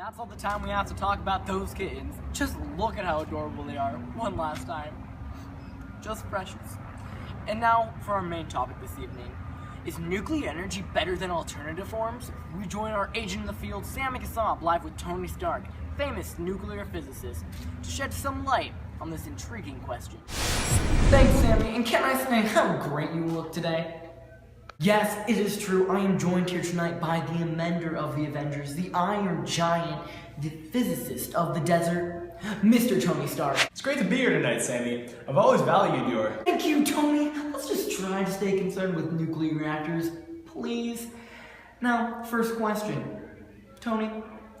that's all the time we have to talk about those kittens. Just look at how adorable they are one last time. Just precious. And now for our main topic this evening. Is nuclear energy better than alternative forms? We join our agent in the field, Sammy Kassab, live with Tony Stark, famous nuclear physicist, to shed some light on this intriguing question. Thanks, Sammy, and can I say how great you look today? Yes, it is true. I am joined here tonight by the amender of the Avengers, the Iron Giant, the physicist of the desert, Mr. Tony Stark. It's great to be here tonight, Sammy. I've always valued your... Thank you, Tony. Let's just try to stay concerned with nuclear reactors, please. Now, first question. Tony,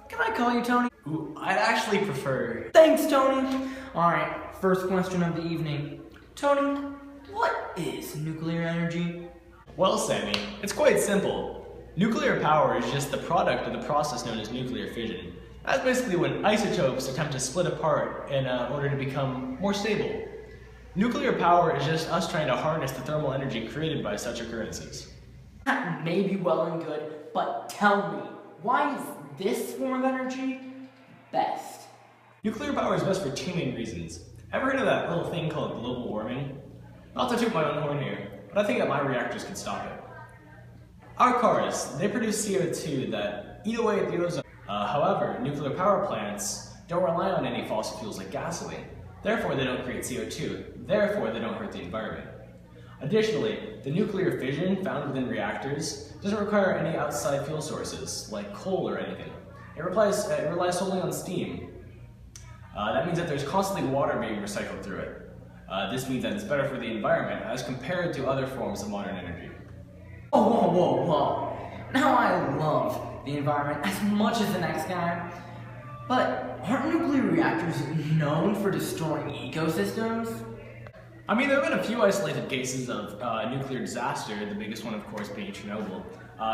can I call you Tony? Ooh, I'd actually prefer... Thanks, Tony. Alright, first question of the evening. Tony, what is nuclear energy? Well, Sammy, it's quite simple. Nuclear power is just the product of the process known as nuclear fission. That's basically when isotopes attempt to split apart in order to become more stable. Nuclear power is just us trying to harness the thermal energy created by such occurrences. That may be well and good, but tell me, why is this form of energy best? Nuclear power is best for two main reasons. Ever heard of that little thing called global warming? Not to toot my own horn here, but I think that my reactors can stop it. Our cars, they produce CO2 that eat away at the ozone. However, nuclear power plants don't rely on any fossil fuels like gasoline. Therefore, they don't create CO2. Therefore, they don't hurt the environment. Additionally, the nuclear fission found within reactors doesn't require any outside fuel sources, like coal or anything. It relies solely on steam. That means that there's constantly water being recycled through it. This means that it's better for the environment as compared to other forms of modern energy. Oh, whoa, whoa, whoa. Now I love the environment as much as the next guy. But aren't nuclear reactors known for destroying ecosystems? I mean, there have been a few isolated cases of nuclear disaster, the biggest one, of course, being Chernobyl.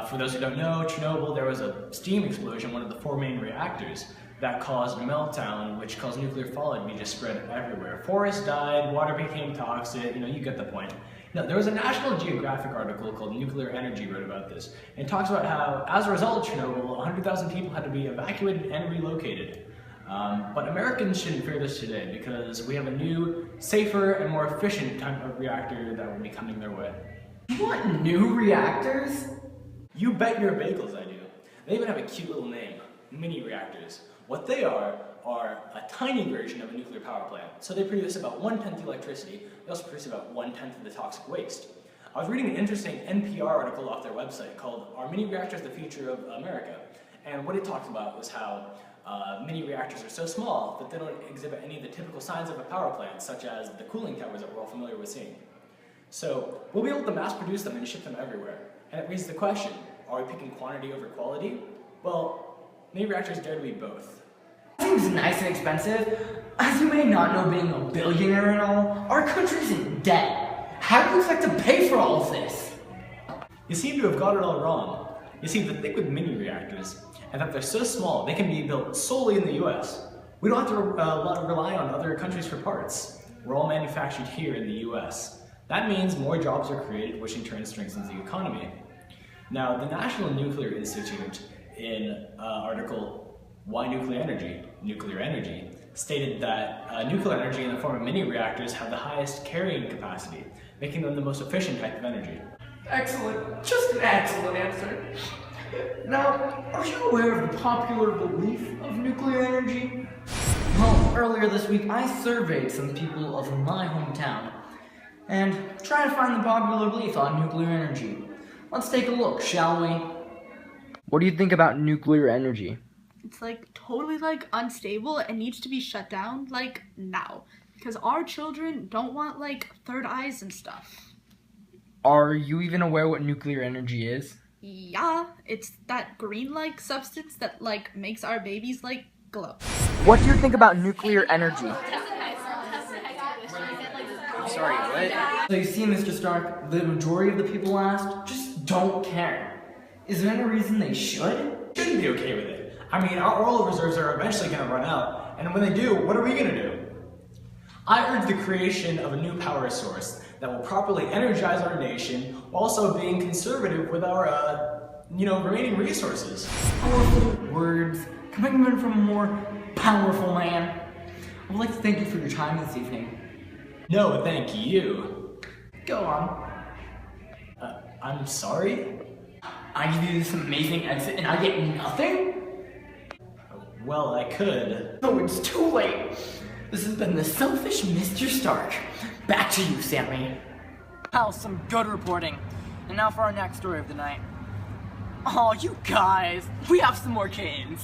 For those who don't know, Chernobyl, there was a steam explosion, one of the four main reactors, that caused meltdown, which caused nuclear fallout to be just spread everywhere. Forests died, water became toxic, you get the point. Now, there was a National Geographic article called Nuclear Energy wrote about this, and it talks about how, as a result of Chernobyl, 100,000 people had to be evacuated and relocated. But Americans shouldn't fear this today because we have a new, safer, and more efficient type of reactor that will be coming their way. You want new reactors? You bet your bagels I do. They even have a cute little name, mini reactors. What they are a tiny version of a nuclear power plant. So they produce about 1/10 the electricity. They also produce about 1/10 of the toxic waste. I was reading an interesting NPR article off their website called Are Mini Reactors the Future of America? And what it talked about was how mini reactors are so small that they don't exhibit any of the typical signs of a power plant, such as the cooling towers that we're all familiar with seeing. So we'll be able to mass produce them and ship them everywhere. And it raises the question, are we picking quantity over quality? Well, mini reactors dare to be both. Seems nice and expensive. As you may not know, being a billionaire and all, our country's in debt. How do you expect to pay for all of this? You seem to have got it all wrong. You see, the thing with mini reactors is that they're so small they can be built solely in the US. We don't have to rely on other countries for parts. We're all manufactured here in the US. That means more jobs are created, which in turn strengthens the economy. Now, the National Nuclear Institute, in article Why Nuclear Energy, stated that nuclear energy in the form of mini reactors have the highest carrying capacity, making them the most efficient type of energy. Excellent. Just an excellent answer. Now, are you aware of the popular belief of nuclear energy? Well, earlier this week I surveyed some people of my hometown and tried to find the popular belief on nuclear energy. Let's take a look, shall we? What do you think about nuclear energy? It's totally unstable and needs to be shut down now, because our children don't want third eyes and stuff. Are you even aware what nuclear energy is? Yeah, it's that green substance that makes our babies glow. What do you think about nuclear energy? I'm sorry, what? So you see, Mr. Stark, the majority of the people asked just don't care. Is there any reason they should? Shouldn't be okay with it. I mean, our oil reserves are eventually going to run out, and when they do, what are we going to do? I urge the creation of a new power source that will properly energize our nation, while also being conservative with our, remaining resources. Powerful words, coming from a more powerful man. I would like to thank you for your time this evening. No, thank you. Go on. I'm sorry? I give you this amazing exit and I get nothing? Well, I could. Oh, it's too late. This has been the selfish Mr. Stark. Back to you, Sammy. Wow, some good reporting. And now for our next story of the night. Oh, you guys, we have some more kittens.